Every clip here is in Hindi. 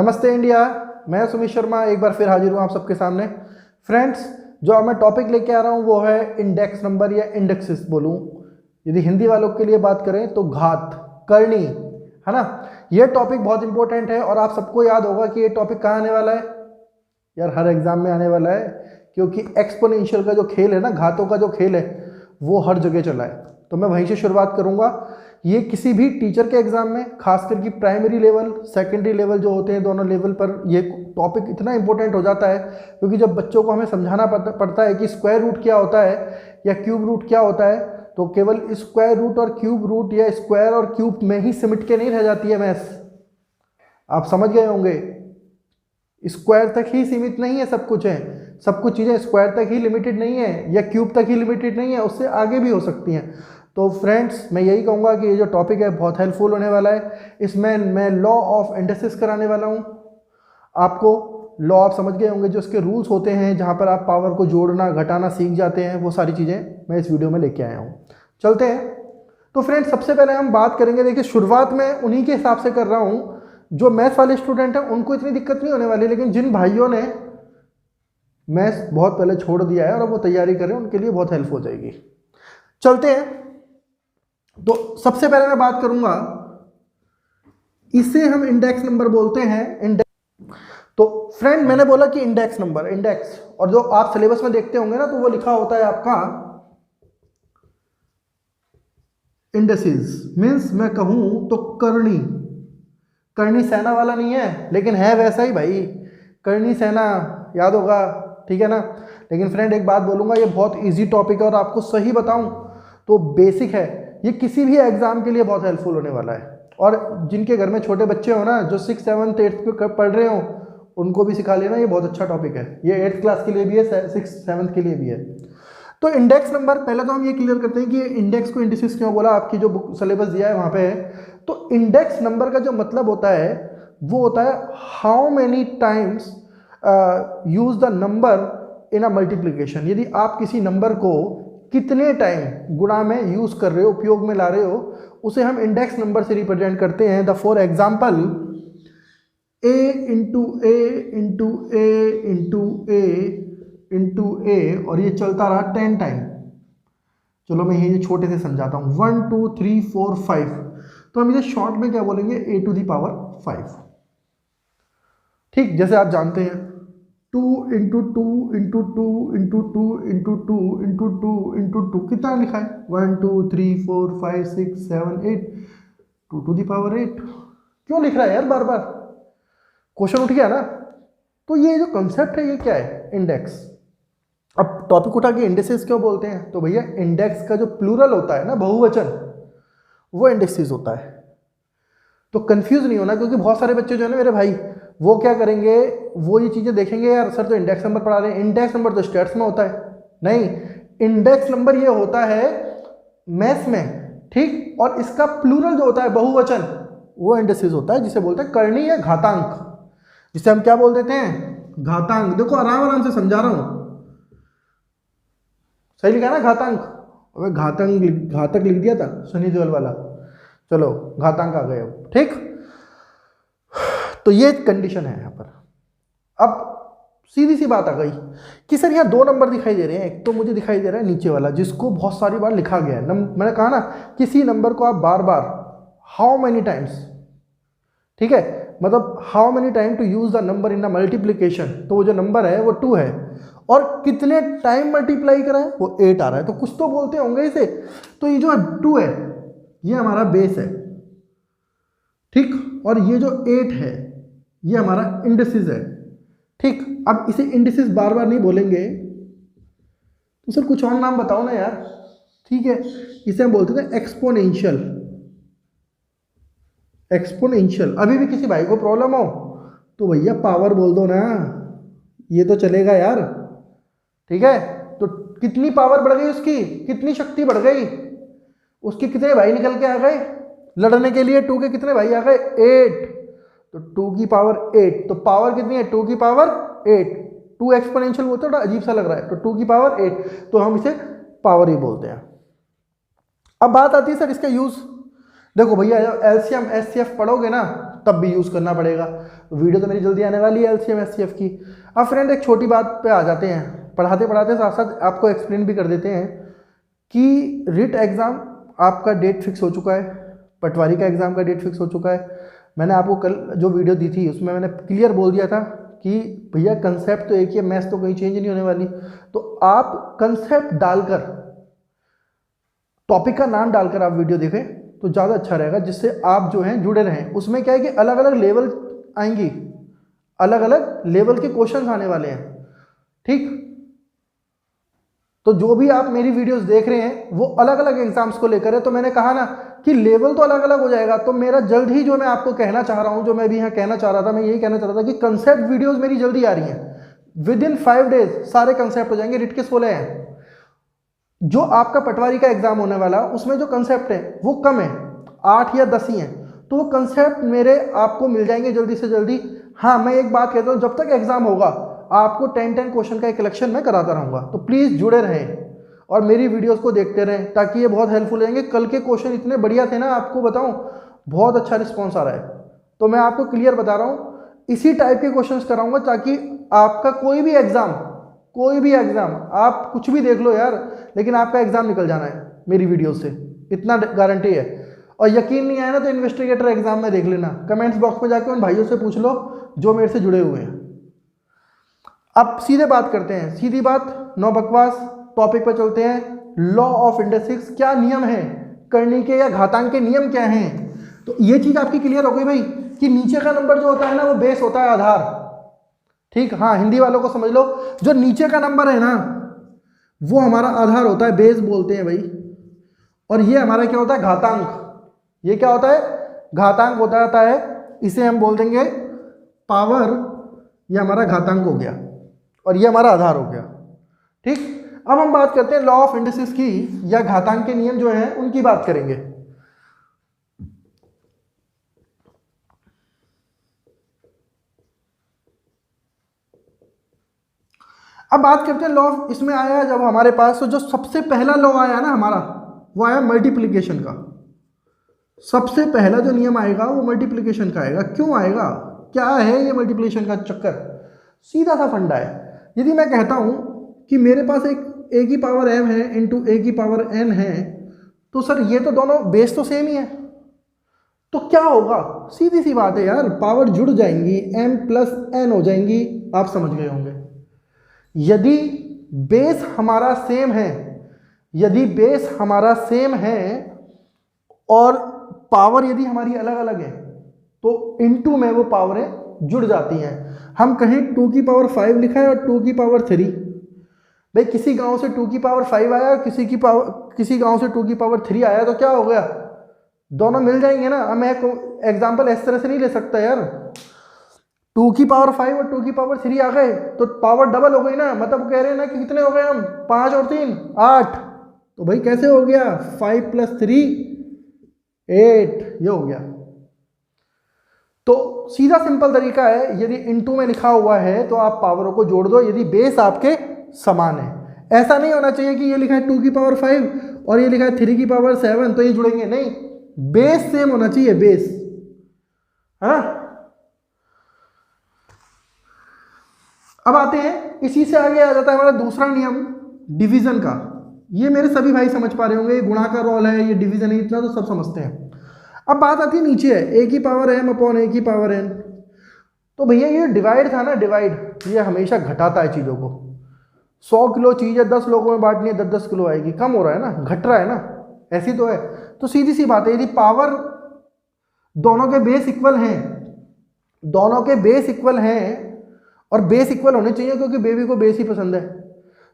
नमस्ते इंडिया, मैं सुमित शर्मा एक बार फिर हाजिर हूँ आप सबके सामने। फ्रेंड्स, जो अब मैं टॉपिक लेके आ रहा हूँ वो है इंडेक्स नंबर या इंडेक्सेस बोलूँ। यदि हिंदी वालों के लिए बात करें तो घात, करनी, है ना। ये टॉपिक बहुत इंपॉर्टेंट है और आप सबको याद होगा कि ये टॉपिक कहाँ आने वाला है यार, हर एग्जाम में आने वाला है, क्योंकि एक्सपोनेंशियल का जो खेल है ना, घातों का जो खेल है वो हर जगह चला है। तो मैं वहीं से शुरुआत करूँगा। ये किसी भी टीचर के एग्जाम में, खासकर कि प्राइमरी लेवल, सेकेंडरी लेवल जो होते हैं, दोनों लेवल पर ये टॉपिक इतना इंपॉर्टेंट हो जाता है, क्योंकि जब बच्चों को हमें समझाना पड़ता है कि स्क्वायर रूट क्या होता है या क्यूब रूट क्या होता है, तो केवल स्क्वायर रूट और क्यूब रूट या स्क्वायर और क्यूब में ही सिमट के नहीं रह जाती है मैथ्स। आप समझ गए होंगे, स्क्वायर तक ही सीमित नहीं है सब कुछ है, सब कुछ चीज़ें स्क्वायर तक ही लिमिटेड नहीं है या क्यूब तक ही लिमिटेड नहीं है, उससे आगे भी हो सकती हैं। तो फ्रेंड्स, मैं यही कहूँगा कि ये जो टॉपिक है बहुत हेल्पफुल होने वाला है। इसमें मैं लॉ ऑफ इंडेक्सेस कराने वाला हूँ आपको। लॉ आप समझ गए होंगे, जो इसके रूल्स होते हैं, जहाँ पर आप पावर को जोड़ना घटाना सीख जाते हैं, वो सारी चीज़ें मैं इस वीडियो में लेके आया हूँ। चलते हैं। तो फ्रेंड्स, सबसे पहले हम बात करेंगे, देखिए शुरुआत में उन्हीं के हिसाब से कर रहा हूँ। जो मैथ्स वाले स्टूडेंट हैं उनको इतनी दिक्कत नहीं होने वाली, लेकिन जिन भाइयों ने मैथ्स बहुत पहले छोड़ दिया है और अब वो तैयारी करें, उनके लिए बहुत हेल्प हो जाएगी। चलते हैं। तो सबसे पहले मैं बात करूंगा, इसे हम इंडेक्स नंबर बोलते हैं। तो फ्रेंड, मैंने बोला कि इंडेक्स नंबर, इंडेक्स, और जो आप सिलेबस में देखते होंगे ना, तो वो लिखा होता है आपका इंडेक्सेस, मीन्स मैं कहूं तो करनी। करनी सेना वाला नहीं है, लेकिन है वैसा ही भाई, करनी सेना, याद होगा, ठीक है ना। लेकिन फ्रेंड, एक बात बोलूंगा, ये बहुत इजी टॉपिक है और आपको सही बताऊं तो बेसिक है। ये किसी भी एग्जाम के लिए बहुत हेल्पफुल होने वाला है, और जिनके घर में छोटे बच्चे हो ना, जो 6th 7th 8th पे पढ़ रहे हो, उनको भी सिखा लेना। ये बहुत अच्छा टॉपिक है, ये 8th क्लास के लिए भी है, 6th 7th के लिए भी है। तो इंडेक्स नंबर, पहले तो हम ये क्लियर करते हैं कि इंडेक्स को इंडिसेस क्यों बोला, आपकी जो बुक सिलेबस दिया है वहाँ पे है। तो इंडेक्स नंबर का जो मतलब होता है वो होता है how many times use the number in a multiplication. यदि आप किसी नंबर को कितने टाइम गुणा में यूज कर रहे हो, उपयोग में ला रहे हो, उसे हम इंडेक्स नंबर से रिप्रेजेंट करते हैं। The for example a into a into a into a into a, और ये चलता रहा 10 टाइम। चलो मैं ये छोटे से समझाता हूँ, 1 2 3 4 5, तो हम इसे शॉर्ट में क्या बोलेंगे, ए टू द पावर 5। ठीक, जैसे आप जानते हैं 2 into two into two into two into two into two into two, कितना लिखा है, 1 2 3 4 5 6 7 8, 2 टू द पावर 8। क्यों लिख रहा है यार बार बार, क्वेश्चन उठ गया ना। तो ये जो कंसेप्ट है ये क्या है, इंडेक्स। अब टॉपिक उठा के इंडेक्सेस क्यों बोलते हैं, तो भैया इंडेक्स का जो प्लूरल होता है ना, बहुवचन, वो इंडेक्सेस होता है। तो कंफ्यूज नहीं होना, क्योंकि बहुत सारे बच्चे जो है ना मेरे भाई, वो क्या करेंगे, वो ये चीजें देखेंगे, यार सर तो इंडेक्स नंबर पढ़ा रहे हैं, इंडेक्स नंबर तो स्टेट्स में होता है। नहीं, इंडेक्स नंबर ये होता है मैथ्स में, ठीक। और इसका प्लूरल जो होता है, बहुवचन, वो इंडेक्सेस होता है, जिसे बोलते हैं करनी या घातांक, जिसे हम क्या बोल देते हैं, घातांक। देखो आराम आराम से समझा रहा हूं, सही लिखा ना घातांक, अबे घातक लिख दिया था सनी देओल वाला। चलो घातांक आ गए अब, ठीक। तो ये कंडीशन है यहाँ पर। अब सीधी सी बात आ गई कि सर यहाँ 2 नंबर दिखाई दे रहे हैं, एक तो मुझे दिखाई दे रहा है नीचे वाला, जिसको बहुत सारी बार लिखा गया है। मैंने कहा ना, किसी नंबर को आप बार बार, हाउ मेनी टाइम्स, ठीक है, मतलब how many time to use the number in the multiplication, तो वो जो नंबर है वो 2 है, और कितने टाइम मल्टीप्लाई करा है, वो 8 आ रहा है। तो कुछ तो बोलते होंगे इसे। तो ये जो 2 है ये हमारा बेस है, ठीक, और ये जो 8 है ये हमारा इंडिसेस है, ठीक। अब इसे इंडिसेस बार बार नहीं बोलेंगे, तो सर कुछ और नाम बताओ ना यार, ठीक है। इसे हम बोलते थे एक्सपोनेंशियल। एक्सपोनेंशियल, अभी भी किसी भाई को प्रॉब्लम हो तो भैया पावर बोल दो ना, ये तो चलेगा यार, ठीक है। तो कितनी पावर बढ़ गई उसकी, कितनी शक्ति बढ़ गई उसकी, कितने भाई निकल के आ गए लड़ने के लिए, 2 के कितने भाई आ गए, 8। तो 2 की पावर 8, तो पावर कितनी है, 2 की पावर 8। 2 एक्सपोनेंशियल बोलते हैं, थोड़ा अजीब सा लग रहा है, तो 2 की पावर 8, तो हम इसे पावर ही बोलते हैं। अब बात आती है सर इसका यूज। देखो भैया, एलसीएम एचसीएफ पढ़ोगे ना, तब भी यूज़ करना पड़ेगा। वीडियो तो मेरी जल्दी आने वाली है LCM SCF की। अब फ्रेंड एक छोटी बात पे आ जाते हैं, पढ़ाते पढ़ाते साथ साथ आपको एक्सप्लेन भी कर देते हैं कि रिट एग्ज़ाम आपका डेट फिक्स हो चुका है, पटवारी का एग्ज़ाम का डेट फिक्स हो चुका है। मैंने आपको कल जो वीडियो दी थी उसमें मैंने क्लियर बोल दिया था कि भैया कंसेप्ट तो एक ही है, मैथ्स तो कहीं चेंज नहीं होने वाली। तो आप कंसेप्ट डालकर, टॉपिक का नाम डालकर आप वीडियो देखें तो ज़्यादा अच्छा रहेगा, जिससे आप जो हैं जुड़े रहें। उसमें क्या है कि अलग अलग लेवल आएंगी, अलग अलग लेवल के क्वेश्चंस आने वाले हैं, ठीक। तो जो भी आप मेरी वीडियोस देख रहे हैं वो अलग अलग एग्जाम्स को लेकर है। तो मैंने कहा ना कि लेवल तो अलग अलग हो जाएगा। तो मेरा जल्द ही जो मैं आपको कहना चाह रहा हूं, जो मैं भी यहाँ कहना चाह रहा था, मैं यही कहना चाह रहा था कि कंसेप्ट वीडियोस मेरी जल्दी आ रही हैं। विद इन 5 डेज सारे कंसेप्ट हो जाएंगे। रिट किस बोले हैं, जो आपका पटवारी का एग्जाम होने वाला उसमें जो कंसेप्ट है वो कम है, 8 या 10 ही हैं। तो वो कंसेप्ट मेरे आपको मिल जाएंगे जल्दी से जल्दी। हाँ, मैं एक बात कहता हूँ, जब तक एग्जाम होगा आपको 10 क्वेश्चन का एक कलेक्शन मैं कराता रहूँगा। तो प्लीज़ जुड़े रहें और मेरी वीडियोस को देखते रहें, ताकि ये बहुत हेल्पफुल रहेंगे। कल के क्वेश्चन इतने बढ़िया थे ना, आपको बताऊं बहुत अच्छा रिस्पॉन्स आ रहा है। तो मैं आपको क्लियर बता रहा हूँ, इसी टाइप के क्वेश्चंस कराऊंगा, ताकि आपका कोई भी एग्ज़ाम आप कुछ भी देख लो यार, लेकिन आपका एग्ज़ाम निकल जाना है मेरी वीडियो से, इतना गारंटी है। और यकीन नहीं आया ना तो इन्वेस्टिगेटर एग्जाम में देख लेना, कमेंट्स बॉक्स में जाकर उन भाइयों से पूछ लो जो मेरे से जुड़े हुए हैं। अब सीधे बात करते हैं, सीधी बात, नो बकवास, टॉपिक पर चलते हैं। लॉ ऑफ इंडेक्सिस, क्या नियम है, करनी के या घातांक के नियम क्या हैं। तो ये चीज आपकी क्लियर हो गई भाई कि नीचे का नंबर जो होता है ना वो बेस होता है, आधार, ठीक। हाँ, हिंदी वालों को समझ लो, जो नीचे का नंबर है ना वो हमारा आधार होता है, बेस बोलते हैं भाई। और ये हमारा क्या होता है, घातांक। ये क्या होता है, घातांक होता है। इसे हम बोल देंगे पावर, ये हमारा घातांक हो गया और ये हमारा आधार हो गया, ठीक। अब हम बात करते हैं लॉ ऑफ इंडेक्सिस की, या घातांक के नियम जो हैं उनकी बात करेंगे। अब बात करते हैं लॉ ऑफ, इसमें आया जब हमारे पास, तो जो सबसे पहला लॉ आया ना हमारा, वो आया मल्टीप्लिकेशन का। सबसे पहला जो नियम आएगा वो मल्टीप्लिकेशन का आएगा। क्यों आएगा, क्या है ये मल्टीप्लिकेशन का चक्कर, सीधा सा फंडा है। यदि मैं कहता हूं कि मेरे पास एक a की पावर m है इंटू a की पावर n है, तो सर ये तो दोनों बेस तो सेम ही है, तो क्या होगा, सीधी सी बात है यार, पावर जुड़ जाएंगी, m प्लस n हो जाएंगी। आप समझ गए होंगे। यदि बेस हमारा सेम है, यदि बेस हमारा सेम है और पावर यदि हमारी अलग अलग है, तो इनटू में वो पावरें जुड़ जाती हैं। हम कहें 2 की पावर 5 लिखा है और 2 की पावर 3, भाई किसी गांव से 2 की पावर 5 आया और किसी गांव से 2 की पावर 3 आया, तो क्या हो गया, दोनों मिल जाएंगे ना। अब मैं एग्जांपल इस तरह से नहीं ले सकता यार, 2 की पावर 5 और 2 की पावर 3 आ गए तो पावर डबल हो गई ना, मतलब कह रहे हैं ना कि कितने हो गए हम, 5 और 3 8। तो भाई कैसे हो गया, 5 + 3 8, ये हो गया। तो सीधा सिंपल तरीका है, यदि इनटू में लिखा हुआ है तो आप पावरों को जोड़ दो यदि बेस आपके समान है। ऐसा नहीं होना चाहिए कि ये लिखा है 2 की पावर 5 और ये लिखा है 3 की पावर 7 तो ये जुड़ेंगे, नहीं, बेस सेम होना चाहिए, बेस, है ना। अब आते हैं, इसी से आगे आ जाता है हमारा दूसरा नियम, डिवीजन का। ये मेरे सभी भाई समझ पा रहे होंगे, ये गुणा का रोल है, ये डिवीजन है, इतना तो सब समझते हैं। अब बात आती है नीचे है a की पावर m अपॉन a की पावर n। तो भैया ये डिवाइड था ना, डिवाइड ये हमेशा घटाता है चीज़ों को। 100 किलो चीज़ है, 10 लोगों में बांटनी है, 10-10 किलो आएगी, कम हो रहा है ना, घट रहा है ना, ऐसी तो है। तो सीधी सी बात है, यदि पावर दोनों के बेस इक्वल हैं, दोनों के बेस इक्वल हैं, और बेस इक्वल होने चाहिए क्योंकि बेबी को बेस ही पसंद है,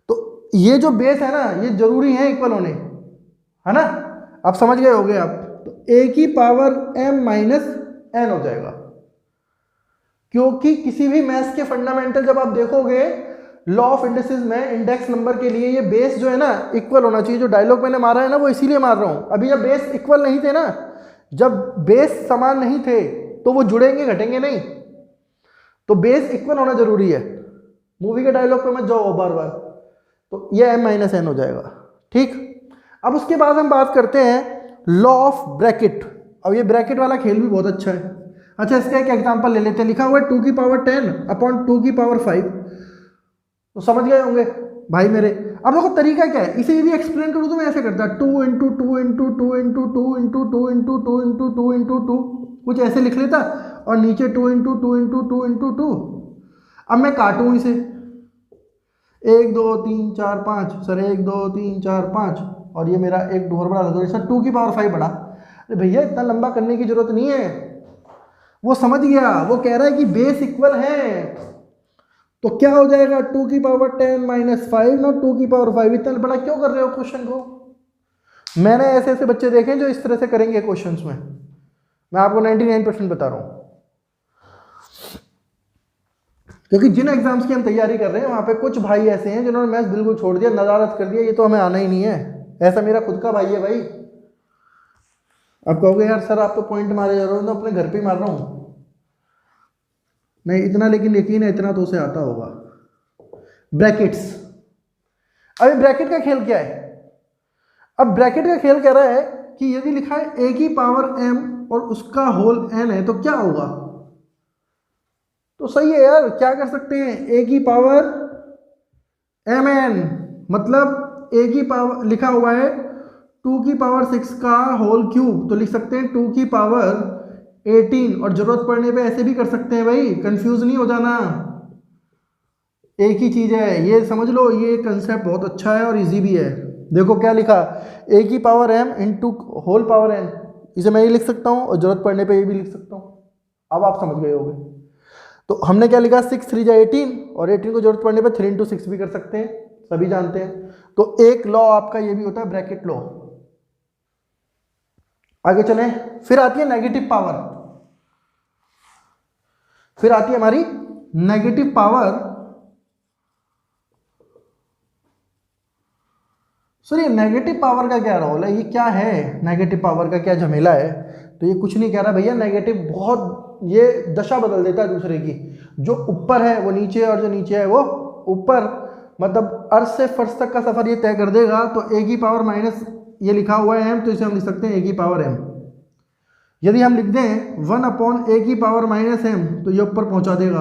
तो ये जो बेस है ना ये जरूरी है इक्वल होने, है ना। आप समझ गए होगे आप। तो a की पावर m माइनस n हो जाएगा, क्योंकि किसी भी मैथ्स के फंडामेंटल जब आप देखोगे लॉ ऑफ इंडेक्सेस में, इंडेक्स नंबर के लिए ये बेस जो है ना इक्वल होना चाहिए। जो डायलॉग मैंने मारा है ना वो इसीलिए मार रहा हूं, अभी जब बेस इक्वल नहीं थे ना, जब बेस समान नहीं थे तो वो जुड़ेंगे घटेंगे नहीं, तो बेस इक्वल होना जरूरी है। मूवी के डायलॉग पे मत जाओ बार बार। तो ये m माइनस n हो जाएगा, ठीक। अब उसके बाद हम बात करते हैं लॉ ऑफ ब्रैकेट। अब ये ब्रैकेट वाला खेल भी बहुत अच्छा है। अच्छा इसका एक एग्जांपल ले लेते हैं, लिखा हुआ है 2 की पावर 10 अपॉन 2 की पावर 5, तो समझ गए होंगे भाई मेरे। अब देखो तरीका क्या है, इसे यदि एक्सप्लेन करूँ तो मैं ऐसे करता, 2 into 2 into 2 into 2 into 2 into 2 into 2 into 2, कुछ ऐसे लिख लेता, और नीचे 2 इंटू 2 इंटू 2 इंटू 2। अब मैं काटूँ इसे, 1 2 3 4 5, सर 1 2 3 4 5, और ये मेरा एक और बड़ा लगा सर 2 की पावर 5 बड़ा। अरे भैया इतना लंबा करने की जरूरत नहीं है, वो समझ गया, वो कह रहा है कि बेस इक्वल है, तो क्या हो जाएगा 2 की पावर 10 माइनस 5 ना 2 की पावर 5। इतना बड़ा क्यों कर रहे हो क्वेश्चन को? मैंने ऐसे ऐसे बच्चे देखे हैं जो इस तरह से करेंगे क्वेश्चंस में, मैं आपको 99% बता रहा हूँ। क्योंकि जिन एग्जाम्स की हम तैयारी कर रहे हैं वहाँ पे कुछ भाई ऐसे हैं जिन्होंने मैथ्स बिल्कुल छोड़ दिया, नज़ारत कर दिया, ये तो हमें आना ही नहीं है। ऐसा मेरा खुद का भाई है भाई। आप कहोगे यार सर आप तो पॉइंट मारे जा रहे हो, तो अपने घर पे ही मार रहा हूँ। नहीं इतना, लेकिन यकीन है इतना तो उसे आता होगा। ब्रैकेट्स, अभी ब्रैकेट का खेल क्या है? अब ब्रैकेट का खेल कह रहा है कि यदि लिखा है a की पावर m और उसका होल n है तो क्या होगा? तो सही है यार, क्या कर सकते हैं, a की पावर mn, मतलब a की पावर लिखा हुआ है 2 की पावर 6 का होल क्यूब, तो लिख सकते हैं 2 की पावर 18, और जरूरत पड़ने पे ऐसे भी कर सकते हैं भाई, कंफ्यूज नहीं हो जाना, एक ही चीज़ है, ये समझ लो, ये कंसेप्ट बहुत अच्छा है और इजी भी है। देखो क्या लिखा, a की power m into whole power n, इसे मैं ये लिख सकता हूँ और जरूरत पड़ने पे ये भी लिख सकता हूँ। अब आप समझ गए होंगे। तो हमने क्या लिखा, 6 3 जा 18, और 18 को जरूरत पड़ने पे 3 इंटू 6 भी कर सकते हैं, सभी जानते हैं। तो एक लॉ आपका ये भी होता है, ब्रैकेट लॉ। आगे चलें, फिर आती है नेगेटिव पावर, फिर आती है हमारी नेगेटिव पावर। सर ये नेगेटिव पावर का क्या रोल है, ये क्या है, नेगेटिव पावर का क्या झमेला है? तो ये कुछ नहीं कह रहा भैया, नेगेटिव बहुत ये दशा बदल देता है दूसरे की, जो ऊपर है वो नीचे और जो नीचे है वो ऊपर, मतलब अर्थ से फर्श तक का सफर ये तय कर देगा। तो a की पावर माइनस ये लिखा हुआ है m, तो इसे हम लिख सकते हैं a की पावर m। यदि हम लिख दें 1 अपॉन a की पावर माइनस m, तो ये ऊपर पहुंचा देगा।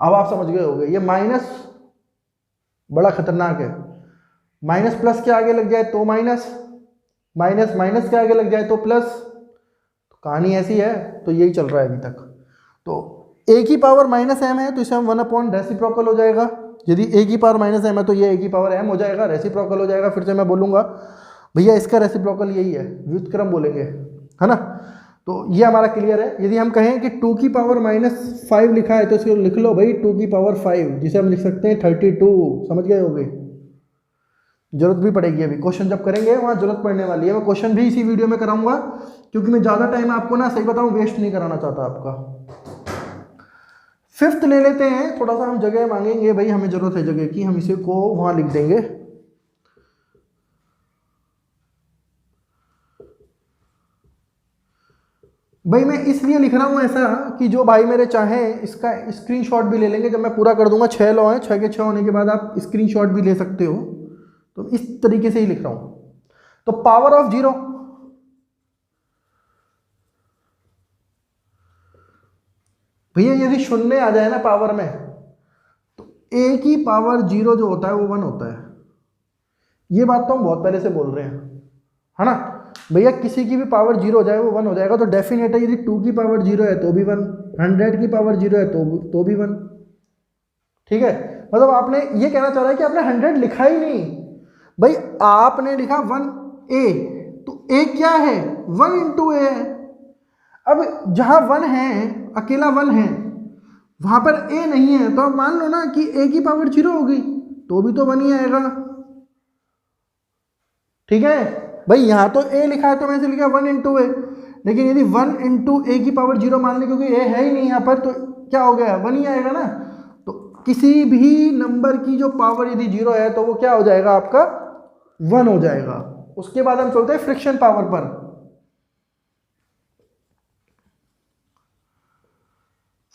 अब आप समझ गए होंगे, ये माइनस बड़ा खतरनाक है, माइनस प्लस के आगे लग जाए तो माइनस, माइनस माइनस के आगे लग जाए तो प्लस, तो कहानी ऐसी है। तो यही चल रहा है अभी तक। तो a की पावर माइनस m है तो इसे हम 1 अपॉन रेसिप्रोकल हो जाएगा, यदि a की पावर माइनस m है तो ये a की पावर m हो जाएगा, रेसिप्रोकल हो जाएगा। फिर से मैं बोलूँगा भैया इसका रेसिप्रोकल यही है, व्युत्क्रम बोलेंगे, है ना। तो ये हमारा क्लियर है। यदि हम कहें कि 2 की पावर माइनस 5 लिखा है तो इसको लिख लो भाई 2 की पावर 5, जिसे हम लिख सकते हैं 32। समझ गए होंगे, जरूरत भी पड़ेगी, अभी क्वेश्चन जब करेंगे वहाँ जरूरत पड़ने वाली है। मैं क्वेश्चन भी इसी वीडियो में कराऊंगा, क्योंकि मैं ज़्यादा टाइम आपको ना सही बताऊँ वेस्ट नहीं कराना चाहता आपका। फिफ्थ ले लेते हैं, थोड़ा सा हम जगह मांगेंगे भाई, हमें जरूरत है जगह की, हम इसे को वहाँ लिख देंगे। भाई मैं इसलिए लिख रहा हूँ ऐसा कि जो भाई मेरे चाहें इसका स्क्रीनशॉट भी ले लेंगे, जब मैं पूरा कर दूंगा। 6 लॉ हैं, 6 के 6 होने के बाद आप स्क्रीनशॉट भी ले सकते हो। तो इस तरीके से ही लिख रहा हूँ। तो पावर ऑफ जीरो, भैया यदि शून्य आ जाए ना पावर में, तो a की पावर 0 जो होता है वो 1 होता है। ये बात तो हम बहुत पहले से बोल रहे हैं, है ना भैया। किसी की भी पावर 0 हो जाए वो 1 हो जाएगा। तो डेफिनेट है, यदि 2 की पावर 0 है तो भी 1, 100 की पावर 0 है तो भी 1। ठीक है, मतलब आपने ये कहना चाह रहा है कि आपने 100 लिखा ही नहीं भाई, आपने लिखा 1a, तो a क्या है, 1 इंटू ए है। अब जहां 1 है, अकेला 1 है, वहां पर a नहीं है, तो आप मान लो ना कि a की पावर 0 होगी तो भी तो 1 ही आएगा। ठीक है भाई, यहां तो a लिखा है तो मैंने लिखा 1 इंटू ए, लेकिन यदि 1 इंटू ए की पावर 0 मान लें, क्योंकि a है ही नहीं यहाँ पर, तो क्या हो गया, 1 ही आएगा ना। तो किसी भी नंबर की जो पावर यदि 0 है तो वो क्या हो जाएगा, आपका 1 हो जाएगा। उसके बाद हम चलते हैं फ्रिक्शन पावर पर।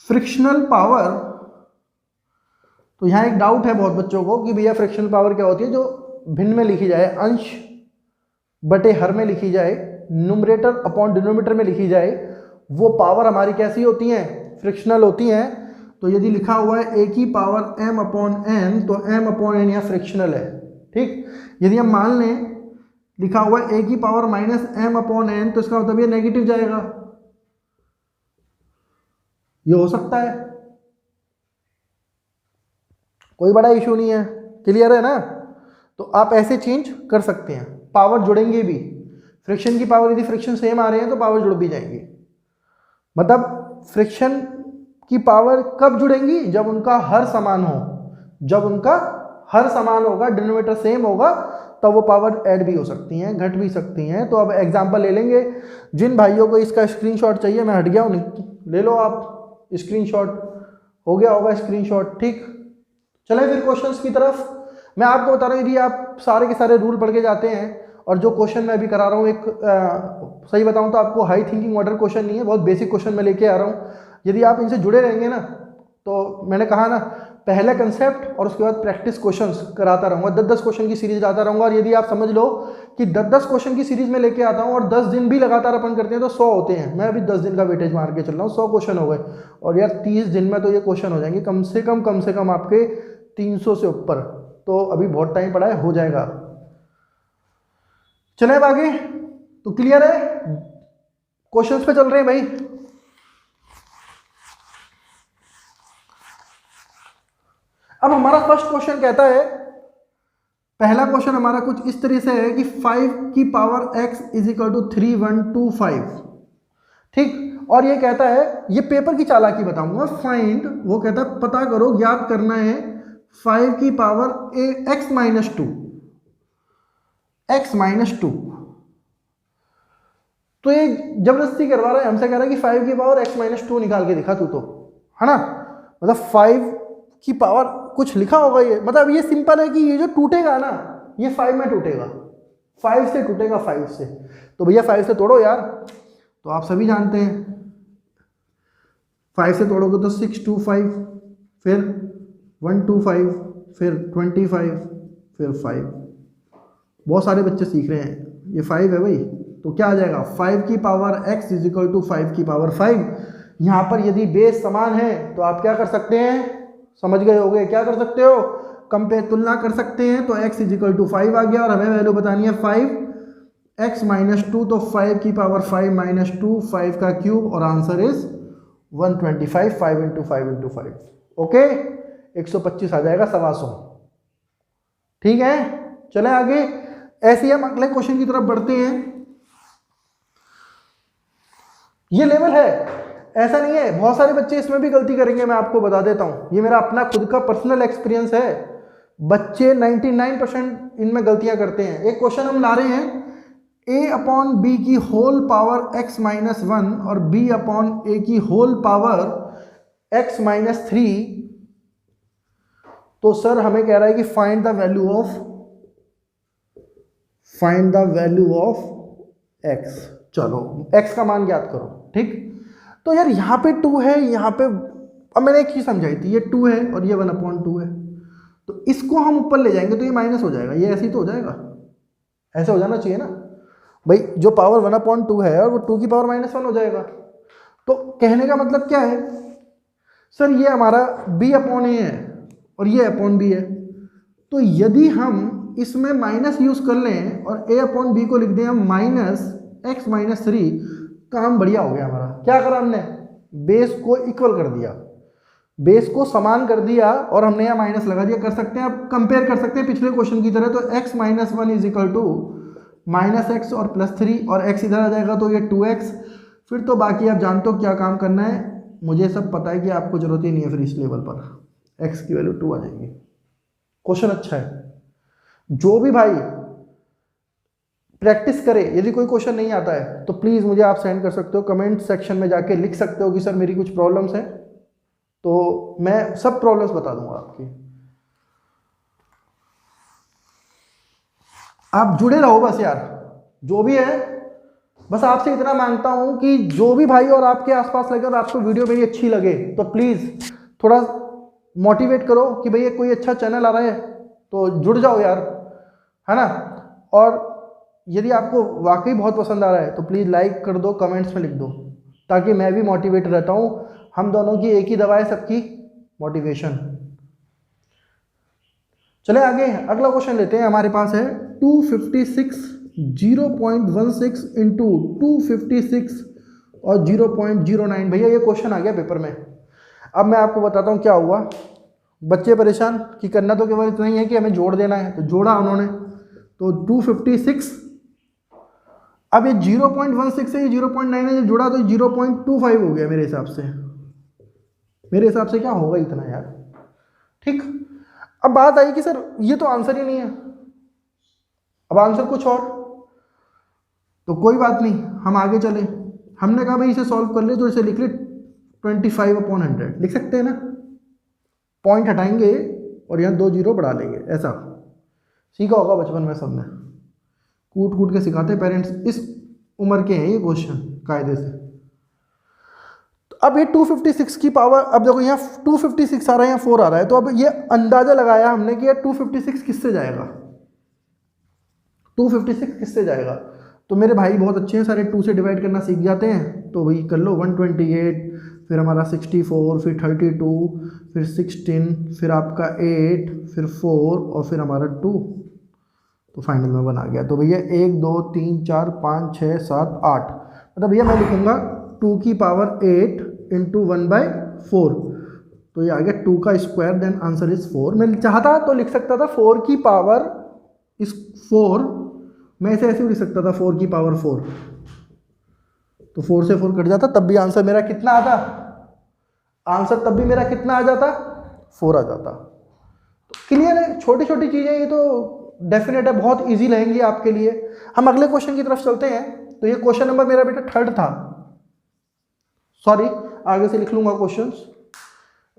फ्रिक्शनल पावर, तो यहां एक डाउट है बहुत बच्चों को कि भैया फ्रिक्शनल पावर क्या होती है, जो भिन्न में लिखी जाए, अंश बटे हर में लिखी जाए, न्यूमरेटर अपॉन डिनोमिनेटर में लिखी जाए, वो पावर हमारी कैसी होती हैं, फ्रिक्शनल होती हैं। तो यदि लिखा हुआ है ए की पावर m अपॉन n, तो m अपॉन n यहाँ फ्रिक्शनल है, ठीक। यदि हम मान लें लिखा हुआ है ए की power minus m upon n, तो इसका मतलब ये नेगेटिव जाएगा, ये हो सकता है, कोई बड़ा इशू नहीं है, क्लियर है ना। तो आप ऐसे चेंज कर सकते हैं, पावर जुड़ेंगे भी, फ्रिक्शन की पावर यदि फ्रिक्शन सेम आ रहे हैं तो पावर जुड़ भी जाएंगी। मतलब फ्रिक्शन की पावर कब जुड़ेंगी, जब उनका हर समान हो, जब उनका हर समान होगा, डिनोमिनेटर सेम होगा, तब वो पावर ऐड भी हो सकती हैं, घट भी सकती हैं। तो अब एग्जांपल ले लेंगे, जिन भाइयों को इसका स्क्रीनशॉट चाहिए, मैं हट गया हूँ, ले लो आप स्क्रीनशॉट, हो गया होगा स्क्रीनशॉट, ठीक। चलें फिर क्वेश्चंस की तरफ। मैं आपको बता रहा हूँ, यदि आप सारे के सारे रूल पढ़ के जाते हैं, और जो क्वेश्चन मैं अभी करा रहा हूँ, एक सही बताऊँ तो आपको हाई थिंकिंग मॉडल क्वेश्चन नहीं है, बहुत बेसिक क्वेश्चन मैं लेके आ रहा हूँ। यदि आप इनसे जुड़े रहेंगे ना, तो मैंने कहा ना, पहले कंसेप्ट और उसके बाद प्रैक्टिस क्वेश्चंस कराता रहूँगा, 10-10 क्वेश्चन की सीरीज लाता रहूँगा। और यदि आप समझ लो कि 10-10 क्वेश्चन की सीरीज में लेके आता हूँ और 10 दिन भी लगातार अपन करते हैं तो 100 होते हैं। मैं अभी 10 दिन का वेटेज मार के चल रहा हूँ, 100 क्वेश्चन हो गए। और यार 30 दिन में तो ये क्वेश्चन हो जाएंगे कम से कम आपके 300 से ऊपर। तो अभी बहुत टाइम पड़ा है, हो जाएगा। चले अब आगे, तो क्लियर है, क्वेश्चंस पे चल रहे हैं भाई। अब हमारा फर्स्ट क्वेश्चन कहता है, पहला क्वेश्चन हमारा कुछ इस तरह से है कि 5 की power x is equal to 3125, ठीक। और ये कहता है, ये पेपर की चालाकी बताऊंगा, फाइंड, वो कहता है पता करो, ज्ञात करना है 5 की power x minus 2, x minus 2। तो ये जबरदस्ती करवा रहा है हमसे, कह रहा है कि 5 की पावर x माइनस 2 निकाल के दिखा तू, तो है ना। मतलब 5 की पावर कुछ लिखा होगा ये, मतलब ये सिंपल है कि ये जो टूटेगा ना, ये 5 में टूटेगा, 5 से टूटेगा, 5 से। तो भैया 5 से तोड़ो यार, तो आप सभी जानते हैं 5 से तोड़ोगे तो 625, फिर 125, फिर 25, फिर 5। बहुत सारे बच्चे सीख रहे हैं, ये 5 है भाई, तो क्या आ जाएगा, 5 की power x is equal to 5 की पावर 5। यहाँ पर यदि बेस समान है तो आप क्या कर सकते हैं, समझ गए होगे, क्या कर सकते हो, कंपेयर, तुलना कर सकते हैं। तो x इज इक्वल टू 5 आ गया, और हमें वैल्यू बतानी है 5x माइनस 2, तो 5 की पावर 5 माइनस 2, 5 का क्यूब, और answer is 125, 5 into 5 into 5, okay, 125 आ जाएगा, 125, ठीक है। चले आगे, ऐसे ही हम अगले क्वेश्चन की तरफ बढ़ते हैं। ये लेवल है, ऐसा नहीं है, बहुत सारे बच्चे इसमें भी गलती करेंगे, मैं आपको बता देता हूं, ये मेरा अपना खुद का पर्सनल एक्सपीरियंस है। बच्चे 99% इनमें गलतियां करते हैं। एक क्वेश्चन हम ला रहे हैं, a अपॉन बी की होल पावर x माइनस 1 और b अपॉन a की होल पावर x माइनस 3। तो सर हमें कह रहा है कि find the value of x। चलो x का मान ज्ञात करो, ठीक। तो यार यहाँ पे 2 है, यहाँ पे, अब मैंने एक चीज समझाई थी, ये 2 है और ये 1/2 है, तो इसको हम ऊपर ले जाएंगे तो ये माइनस हो जाएगा, ये ऐसे ही तो हो जाएगा, ऐसे हो जाना चाहिए ना भाई। जो पावर 1/2 है और वो 2 की पावर -1 हो जाएगा। तो कहने का मतलब क्या है सर, ये हमारा b अपॉन ए है और ये अपॉन बी है, तो यदि हम इसमें माइनस यूज कर लें और a अपॉन बी को लिख दें हम माइनस x माइनस 3, काम बढ़िया हो गया हमारा। क्या करा हमने, बेस को इक्वल कर दिया, बेस को समान कर दिया, और हमने यहाँ माइनस लगा दिया। कर सकते हैं, अब कंपेयर कर सकते हैं पिछले क्वेश्चन की तरह, तो x minus 1 is equal to minus X और प्लस 3, और x इधर आ जाएगा तो ये 2x। फिर तो बाकी आप जानते हो क्या काम करना है, मुझे सब पता है कि आपको जरूरत ही नहीं है फिर इस लेवल पर, x की वैल्यू 2 आ जाएगी। क्वेश्चन अच्छा है, जो भी भाई प्रैक्टिस करे, यदि कोई क्वेश्चन नहीं आता है तो प्लीज़ मुझे आप सेंड कर सकते हो, कमेंट सेक्शन में जाके लिख सकते हो कि सर मेरी कुछ प्रॉब्लम्स हैं, तो मैं सब प्रॉब्लम्स बता दूंगा आपकी। आप जुड़े रहो बस यार, जो भी है, बस आपसे इतना मांगता हूं कि जो भी भाई और आपके आसपास लगे और आपको वीडियो मेरी अच्छी लगे तो प्लीज़ थोड़ा मोटिवेट करो कि भैया कोई अच्छा चैनल आ रहा है तो जुड़ जाओ यार, है ना। और यदि आपको वाकई बहुत पसंद आ रहा है तो प्लीज़ लाइक कर दो, कमेंट्स में लिख दो, ताकि मैं भी मोटिवेट रहता हूँ। हम दोनों की एक ही दवा है सबकी, मोटिवेशन। चले आगे, अगला क्वेश्चन लेते हैं। हमारे पास है 256 0.16 इंटू 256 और 0.09। भैया ये क्वेश्चन आ गया पेपर में। अब मैं आपको बताता हूँ क्या हुआ। बच्चे परेशान कि करना तो केवल इतना ही है कि हमें जोड़ देना है, तो जोड़ा उन्होंने, तो 256, अब ये 0.16 से ये 0.9 है, जुड़ा तो 0.25 हो गया मेरे हिसाब से। मेरे हिसाब से क्या होगा इतना यार, ठीक। अब बात आई कि सर ये तो आंसर ही नहीं है, अब आंसर कुछ और, तो कोई बात नहीं, हम आगे चले। हमने कहा भाई इसे सॉल्व कर ले, तो इसे लिख ले 25/100, लिख सकते हैं ना, पॉइंट हटाएंगे और यहाँ 2 जीरो बढ़ा लेंगे, ऐसा सीखा होगा बचपन में सबने, कूट कूट के सिखाते पेरेंट्स। इस उम्र के हैं ये क्वेश्चन कायदे से। तो अब ये 256 की पावर, अब देखो यहाँ 256 आ रहा है, यहाँ 4 आ रहा है, तो अब ये अंदाजा लगाया हमने कि यार 256 किससे जाएगा, 256 किससे जाएगा। तो मेरे भाई बहुत अच्छे हैं, सारे 2 से डिवाइड करना सीख जाते हैं, तो वही कर लो। 128, फिर हमारा 64, फिर 32, फिर 16, फिर आपका 8, फिर 4 और फिर हमारा 2, तो फाइनल में बना गया। तो भैया 1 2 3 4 5 6 7 8, मतलब भैया मैं लिखूंगा 2 की पावर 8 इंटू 1/4, तो ये आ गया 2 का स्क्वायर, देन आंसर इज 4। मैं चाहता तो लिख सकता था 4 की पावर इस 4, मैं इसे ऐसे लिख सकता था 4 की पावर 4, तो 4 से 4 कट जाता, तब भी आंसर मेरा कितना आता, आंसर तब भी मेरा कितना आ जाता, 4 आ जाता। तो क्लियर है, छोटी छोटी चीज़ें ये तो डेफिनेट है, बहुत इजी रहेंगी आपके लिए। हम अगले क्वेश्चन की तरफ चलते हैं। तो ये क्वेश्चन नंबर मेरा बेटा 3rd था, सॉरी आगे से लिख लूंगा क्वेश्चंस,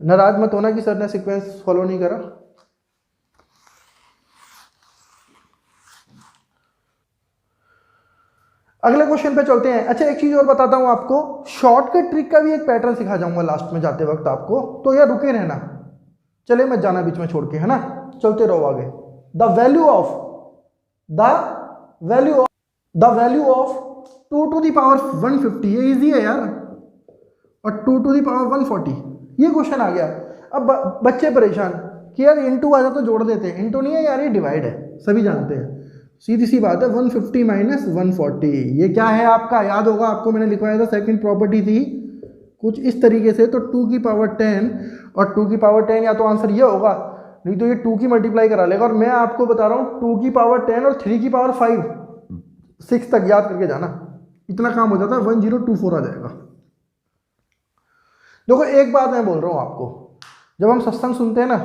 नाराज मत होना कि सर ने सीक्वेंस फॉलो नहीं करा। अगले क्वेश्चन पे चलते हैं। अच्छा एक चीज और बताता हूं आपको, शॉर्टकट ट्रिक का भी एक पैटर्न सिखा जाऊंगा लास्ट में जाते वक्त आपको, तो यार रुके रहना, चले मत जाना बीच में छोड़ के, है ना, चलते रहो आगे। The value of 2 to the power 150, ये इजी है यार, और 2 टू द पावर 140, ये क्वेश्चन आ गया। अब बच्चे परेशान कि यार इंटू आ जाए तो जोड़ देते हैं, इंटू नहीं है यार, ये डिवाइड है, सभी जानते हैं, सीधी सी बात है। 150 माइनस 140, ये क्या है आपका, याद होगा आपको, मैंने लिखवाया था, सेकंड प्रॉपर्टी थी कुछ इस तरीके से। तो 2 की पावर 10 और 2 की पावर 10, या तो आंसर ये होगा, नहीं तो ये 2 की मल्टीप्लाई करा लेगा। और मैं आपको बता रहा हूँ 2 की पावर 10 और 3 की पावर 5 6 तक याद करके जाना, इतना काम हो जाता है, 1024 आ जाएगा। देखो एक बात मैं बोल रहा हूँ आपको, जब हम सत्संग सुनते हैं ना,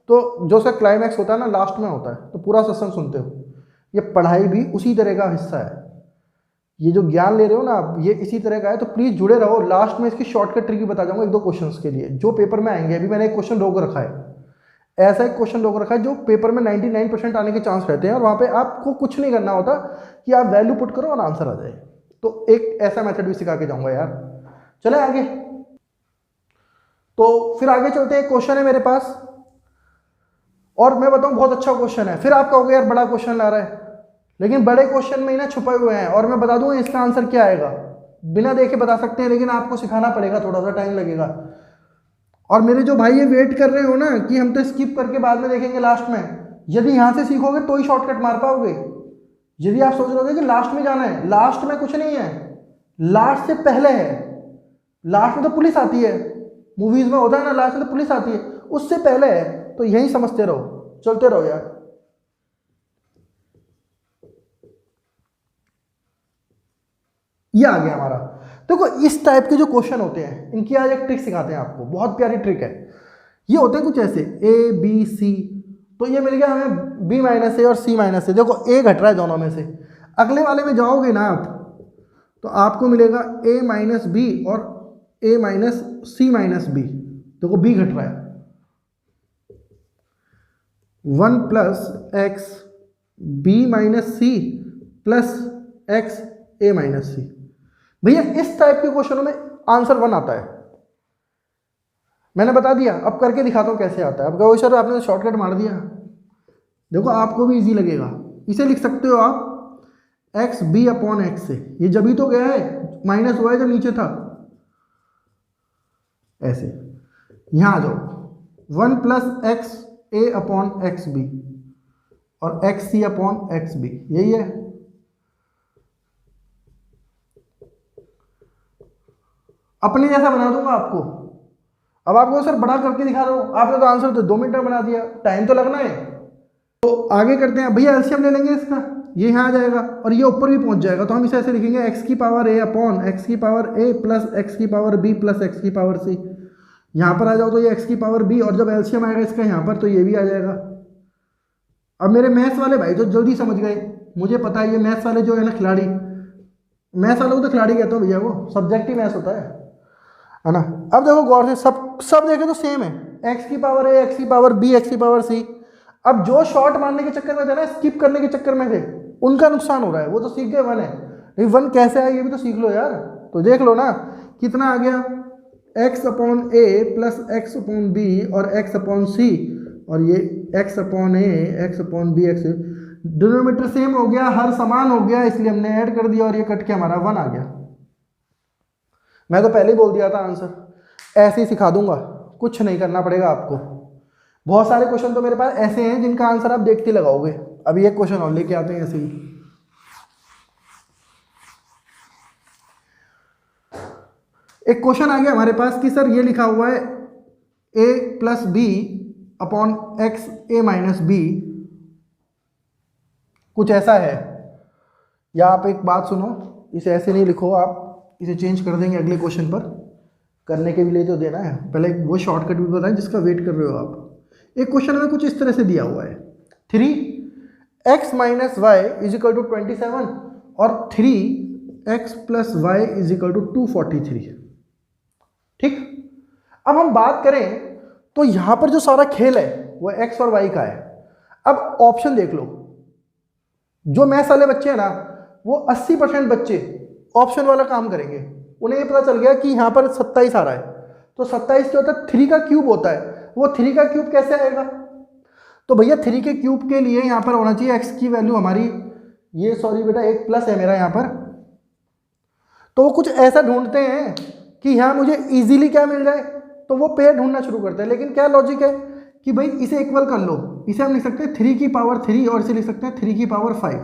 तो जो सा क्लाइमैक्स होता है ना, लास्ट में होता है, तो पूरा सत्संग सुनते हो, ये पढ़ाई भी उसी तरह का हिस्सा है, ये जो ज्ञान ले रहे हो ना आप, ये इसी तरह का है। तो प्लीज़ जुड़े रहो, लास्ट में इसकी शॉर्टकट ट्रिक भी बता जाऊंगा 1-2 क्वेश्चंस के लिए जो पेपर में आएंगे। अभी मैंने एक क्वेश्चन रोक रखा है, ऐसा एक क्वेश्चन रोक रखा है जो पेपर में 99% आने के चांस रहते हैं, और वहाँ पे आपको कुछ नहीं करना होता कि आप वैल्यू पुट करो और आंसर आ जाए। तो एक ऐसा मेथड भी सिखा के जाऊँगा यार। चले आगे, तो फिर आगे चलते हैं। क्वेश्चन है मेरे पास, और मैं बताऊं बहुत अच्छा क्वेश्चन है। फिर आप कहोगे यार बड़ा क्वेश्चन ला रहा है, लेकिन बड़े क्वेश्चन में ही ना छुपे हुए हैं, और मैं बता दूं इसका आंसर क्या आएगा, बिना देखे बता सकते हैं, लेकिन आपको सिखाना पड़ेगा, थोड़ा सा टाइम लगेगा। और मेरे जो भाई ये वेट कर रहे हो ना कि हम तो स्किप करके बाद में देखेंगे लास्ट में, यदि यहाँ से सीखोगे तो ही शॉर्टकट मार पाओगे। यदि आप सोच रहे हो कि लास्ट में जाना है, लास्ट में कुछ नहीं है, लास्ट से पहले है। लास्ट में तो पुलिस आती है, मूवीज में होता है ना, लास्ट में तो पुलिस आती है, उससे पहले है। तो यही समझते रहो, चलते रहो यार। ये आ गया हमारा। देखो इस टाइप के जो क्वेश्चन होते हैं, इनकी आज एक ट्रिक सिखाते हैं आपको, बहुत प्यारी ट्रिक है। ये होते हैं कुछ ऐसे A B C, तो ये मिल गया हमें B माइनस ए और C माइनस ए। देखो A घट रहा है दोनों में से, अगले वाले में जाओगे ना आप, तो आपको मिलेगा A माइनस बी और A minus C minus B. देखो B घट रहा है, 1 plus X B minus C plus X A minus C। भैया इस टाइप के क्वेश्चनों में आंसर 1 आता है, मैंने बता दिया। अब करके दिखाता हूँ कैसे आता है। अब कहो सर आपने शॉर्टकट मार दिया, देखो आपको भी इजी लगेगा। इसे लिख सकते हो आप एक्स बी अपॉन एक्स से, ये जब ही तो गया है, माइनस हुआ है जब नीचे था, ऐसे यहाँ आ जाओ 1 प्लस एक्स ए अपॉन एक्स बी और एक्स सी अपॉन एक्स बी, यही है। अपने जैसा बना दूंगा आपको। अब आपको सर बड़ा करके दिखा रहा हूँ, आपने तो आंसर तो 2 मिनट में बना दिया, टाइम तो लगना है। तो आगे करते हैं भैया, एलसीएम ले लेंगे इसका, ये यहाँ आ जाएगा और ये ऊपर भी पहुँच जाएगा। तो हम इसे ऐसे लिखेंगे एक्स की पावर ए अपॉन एक्स की पावर ए प्लस एक्स की पावर बी प्लस एक्स की पावर सी। यहाँ पर आ जाओ तो ये एक्स की पावर बी, और जब एलसीएम आएगा इसका यहाँ पर तो ये भी आ जाएगा। अब मेरे मैथ्स वाले भाई तो जल्दी समझ गए, मुझे पता है ये मैथ्स वाले जो है ना खिलाड़ी, मैथ्स वालों को तो खिलाड़ी कहता हूँ भैया, वो सब्जेक्टिव मैथ्स होता है ना। अब देखो गौर से, सब देखे तो सेम है, एक्स की पावर ए एक्स की पावर बी एक्स की पावर सी। अब जो शॉर्ट मारने के चक्कर में थे ना, स्किप करने के चक्कर में थे, उनका नुकसान हो रहा है। वो तो सीख गए 1 है, नहीं 1 कैसे आए ये भी तो सीख लो यार। तो देख लो ना कितना आ गया, x upon a plus x upon b और एक्स अपॉन सी, और ये x upon a x upon b x, denominator same हो गया, हर समान हो गया, इसलिए हमने ऐड कर दिया और ये कट के हमारा 1 आ गया। मैं तो पहले ही बोल दिया था आंसर, ऐसे ही सिखा दूंगा, कुछ नहीं करना पड़ेगा आपको। बहुत सारे क्वेश्चन तो मेरे पास ऐसे हैं जिनका आंसर आप देखते लगाओगे। अभी एक क्वेश्चन और लेके आते हैं ऐसे ही। एक क्वेश्चन आ गया हमारे पास कि सर ये लिखा हुआ है a plus B upon X A minus B, कुछ ऐसा है। या आप एक बात सुनो, इसे ऐसे नहीं लिखो, आप इसे चेंज कर देंगे अगले क्वेश्चन पर, करने के लिए तो देना है। पहले वो शॉर्टकट भी बताएं जिसका वेट कर रहे हो आप। एक क्वेश्चन में कुछ इस तरह से दिया हुआ है, 3x minus Y is equal to 27 और 3x plus Y is equal to 243। ठीक, अब हम बात करें तो यहां पर जो सारा खेल है वो x और y का है। अब ऑप्शन देख लो, जो मैथ्स वाले बच्चे हैं ना, वो 80% बच्चे ऑप्शन वाला काम करेंगे। उन्हें ये पता चल गया कि यहाँ पर 27 आ रहा है, तो 27 क्या होता है, 3 का क्यूब होता है। वो 3 का क्यूब कैसे आएगा, तो भैया 3 के क्यूब के लिए यहाँ पर होना चाहिए x की वैल्यू हमारी, ये सॉरी बेटा एक प्लस है मेरा यहाँ पर, तो वो कुछ ऐसा ढूंढते हैं कि यहाँ मुझे इजीली क्या मिल जाए, तो वो पेयर ढूंढना शुरू करते हैं। लेकिन क्या लॉजिक है कि भाई इसे इक्वल कर लो, इसे हम लिख सकते हैं 3 की पावर 3 और इसे लिख सकते हैं 3 की पावर 5।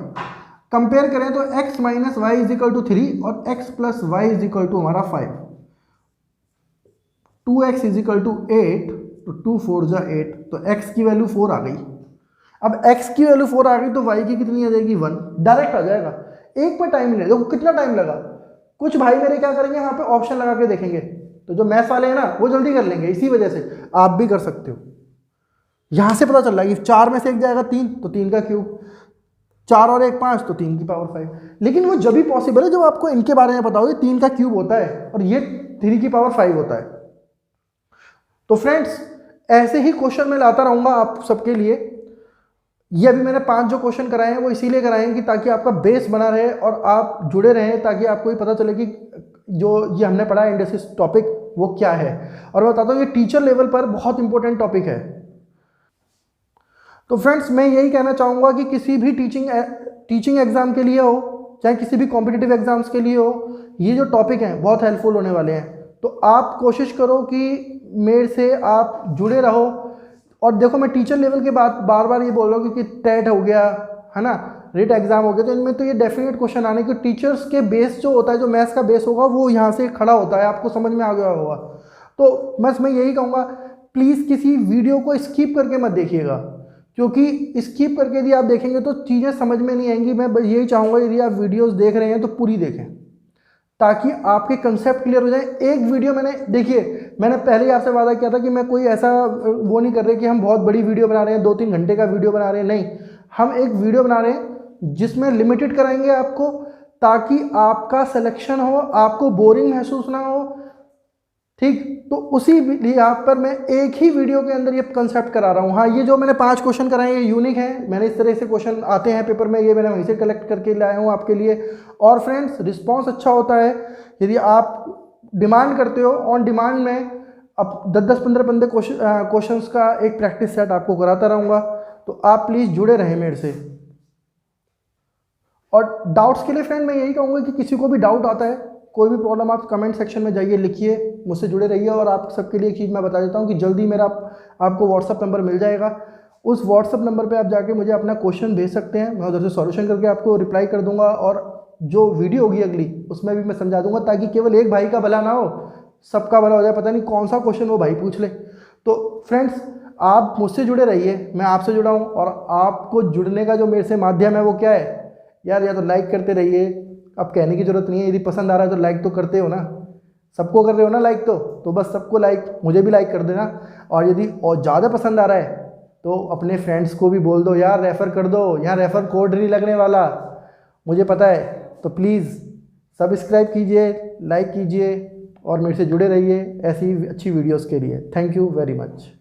कंपेयर करें तो x minus Y is equal to 3 और x plus Y is equal to हमारा 5। 2x इज इक्वल टू 8, तो 2 4 जा 8, तो x की वैल्यू 4 आ गई। अब x की वैल्यू 4 आ गई तो y की कितनी आ जाएगी, 1, डायरेक्ट आ जाएगा। एक पर टाइम नहीं, देखो कितना टाइम लगा। कुछ भाई मेरे क्या करेंगे, यहाँ पे ऑप्शन लगा के देखेंगे, तो जो मैथ्स वाले हैं ना वो जल्दी कर लेंगे। इसी वजह से आप भी कर सकते हो। यहाँ से पता चल रहा है कि 4 में से एक जाएगा 3, तो 3 का क्यूब, 4 और 1 5, तो 3 की पावर 5। लेकिन वो जब भी पॉसिबल है जब आपको इनके बारे में पता हो, 3 का क्यूब होता है और ये 3 की पावर 5 होता है। तो फ्रेंड्स ऐसे ही क्वेश्चन मैं लाता रहूँगा आप सबके लिए। ये अभी मैंने 5 जो क्वेश्चन कराए हैं वो इसीलिए कराए हैं कि ताकि आपका बेस बना रहे और आप जुड़े रहें, ताकि आपको ये पता चले कि जो ये हमने पढ़ा है इंडस्ट्रीज टॉपिक वो क्या है। और मैं बताता हूँ ये टीचर लेवल पर बहुत इंपॉर्टेंट टॉपिक है। तो फ्रेंड्स मैं यही कहना चाहूँगा कि किसी भी टीचिंग एग्जाम के लिए हो, चाहे किसी भी कॉम्पिटिटिव एग्जाम्स के लिए हो, ये जो टॉपिक हैं बहुत हेल्पफुल होने वाले हैं। तो आप कोशिश करो कि मेरे से आप जुड़े रहो। और देखो मैं टीचर लेवल के बाद बार बार ये बोल रहा हूँ क्योंकि टेट हो गया है ना, रिट एग्जाम हो गया, तो इनमें तो ये डेफिनेट क्वेश्चन आने के, टीचर्स के बेस जो होता है, जो मैथ्स का बेस होगा वो यहाँ से खड़ा होता है, आपको समझ में आ गया होगा। तो बस मैं यही कहूँगा, प्लीज़ किसी वीडियो को स्किप करके मत देखिएगा, क्योंकि स्किप करके यदि आप देखेंगे तो चीज़ें समझ में नहीं आएंगी। मैं यही चाहूँगा यदि आप वीडियोस देख रहे हैं तो पूरी देखें, ताकि आपके कंसेप्ट क्लियर हो जाए। एक वीडियो मैंने पहले ही आपसे वादा किया था कि मैं कोई ऐसा वो नहीं कर रहे कि हम बहुत बड़ी वीडियो बना रहे हैं, 2-3 घंटे का वीडियो बना रहे हैं, नहीं, हम एक वीडियो बना रहे हैं जिसमें लिमिटेड कराएंगे आपको, ताकि आपका सिलेक्शन हो, आपको बोरिंग महसूस ना हो। ठीक, तो उसी लिए आप पर मैं एक ही वीडियो के अंदर ये कंसेप्ट करा रहा हूँ। हाँ, ये जो मैंने 5 क्वेश्चन कराए ये यूनिक हैं, मैंने इस तरह से क्वेश्चन आते हैं पेपर में, ये मैंने वहीं से कलेक्ट करके लाया हूँ आपके लिए। और फ्रेंड्स रिस्पांस अच्छा होता है यदि आप डिमांड करते हो। ऑन डिमांड में अब 10-15 क्वेश्चंस का एक प्रैक्टिस सेट आपको कराता रहूँगा, तो आप प्लीज़ जुड़े रहें मेरे से। और डाउट्स के लिए फ्रेंड मैं यही कहूँगा कि किसी को भी डाउट आता है कोई भी प्रॉब्लम आप कमेंट सेक्शन में जाइए, लिखिए, मुझसे जुड़े रहिए। और आप सबके लिए एक चीज़ मैं बता देता हूँ कि जल्दी मेरा आपको व्हाट्सअप नंबर मिल जाएगा। उस व्हाट्सअप नंबर पे आप जाके मुझे अपना क्वेश्चन भेज सकते हैं, मैं उधर से सॉल्यूशन करके आपको रिप्लाई कर दूंगा। और जो वीडियो होगी अगली उसमें भी मैं समझा दूंगा, ताकि केवल एक भाई का भला ना हो, सबका भला हो जाए। पता नहीं कौन सा क्वेश्चन वो भाई पूछ ले। तो फ्रेंड्स, आप मुझसे जुड़े रहिए, मैं आपसे जुड़ा हूँ। और आपको जुड़ने का जो मेरे से माध्यम है वो क्या है यार, या तो लाइक करते रहिए, अब कहने की ज़रूरत नहीं है। यदि पसंद आ रहा है तो लाइक तो करते हो ना, सबको कर रहे हो ना लाइक, तो बस सबको लाइक, मुझे भी लाइक कर देना। और यदि और ज़्यादा पसंद आ रहा है तो अपने फ्रेंड्स को भी बोल दो यार, रेफ़र कर दो, यहाँ रेफ़र कोड नहीं लगने वाला, मुझे पता है। तो प्लीज़ सब्सक्राइब कीजिए, लाइक कीजिए और मेरे से जुड़े रहिए ऐसी अच्छी वीडियोज़ के लिए। Thank you very much.